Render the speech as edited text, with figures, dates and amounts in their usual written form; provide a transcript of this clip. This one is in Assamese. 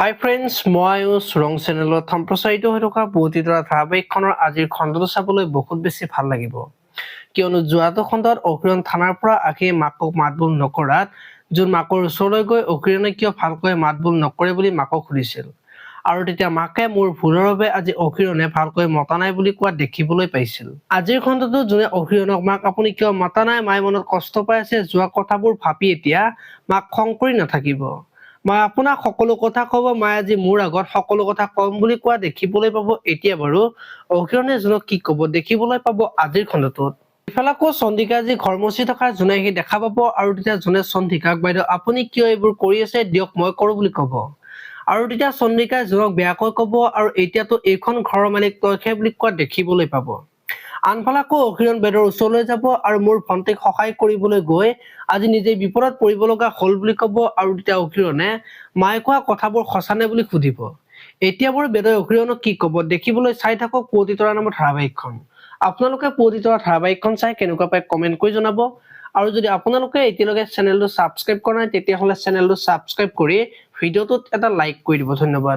হাই ফ্ৰেণ্ডছ, মই আয়ুষ ৰং চেনেলত সম্প্ৰচাৰিত হৈ থকা পুৱতিতৰা ধাৰাবাহিকখনৰ আজিৰ খণ্ডটো চাবলৈ বহুত বেছি ভাল লাগিব, কিয়নো যোৱাটো খণ্ডত অকিৰণ থানাৰ পৰা আহি মাকক মাতবোল নকৰাত যোন মাকৰ ওচৰলৈ গৈ অকিৰণে কিয় ভালকৈ মাতবোল নকৰে বুলি মাকক সুধিছিল, আৰু তেতিয়া মাকে মোৰ ভুলৰ বাবে আজি অকিৰণে ভালকৈ মতা নাই বুলি কোৱা দেখিবলৈ পাইছিল। আজিৰ খণ্ডটো যোনে অকিৰণক মাক আপুনি কিয় মতা নাই, মায়ে মনত কষ্ট পাই আছে, যোৱা কথাবোৰ ভাবি এতিয়া মাক খং কৰি নাথাকিব। মই আপোনাক সকলো কথা কব, মায়ে আজি মোৰ আগত সকলো কথা কম বুলি কোৱা দেখিবলৈ পাব। এতিয়া বাৰু অকিৰণে জোনক কি কব দেখিবলৈ পাব আজিৰ খণ্ডটোত। ইফালে আকৌ চন্দ্ৰিকা আজি ঘৰ মচি থকা জোনে সি দেখা পাব, আৰু তেতিয়া জোনে চন্দ্ৰিকাক বাইদেউ আপুনি কিয় এইবোৰ কৰি আছে, দিয়ক মই কৰো বুলি কব। আৰু তেতিয়া চন্দ্ৰিকাই জোনক বেয়াকৈ কব, আৰু এতিয়াতো এইখন ঘৰৰ মালিক তইহে বুলি কোৱা দেখিবলৈ পাব। আনফালে আকৌ অকিৰণ বেদৰ ওচৰলৈ যাব আৰু মোৰ ভণ্টিক সহায় কৰিবলৈ গৈ আজি নিজে বিপদত পৰিব লগা হল বুলি কব, আৰু তেতিয়া অকিৰণে মায়ে কোৱা কথাবোৰ সঁচানে বুলি সুধিব। এতিয়া বাৰু বেদই অকিৰণক কি কব দেখিবলৈ চাই থাকক পুৱতিতৰা নামৰ ধাৰাবাহিকখন। আপোনালোকে পুৱতিতৰা ধাৰাবাহিকখন চাই কেনেকুৱা পাই কমেন্ট কৰি জনাব, আৰু যদি আপোনালোকে এতিয়ালৈকে চেনেলটো ছাবস্ক্ৰাইব কৰা নাই তেতিয়াহলে চেনেলটো ছাবস্ক্ৰাইব কৰি ভিডিঅ'টোত এটা লাইক কৰি দিব। ধন্যবাদ।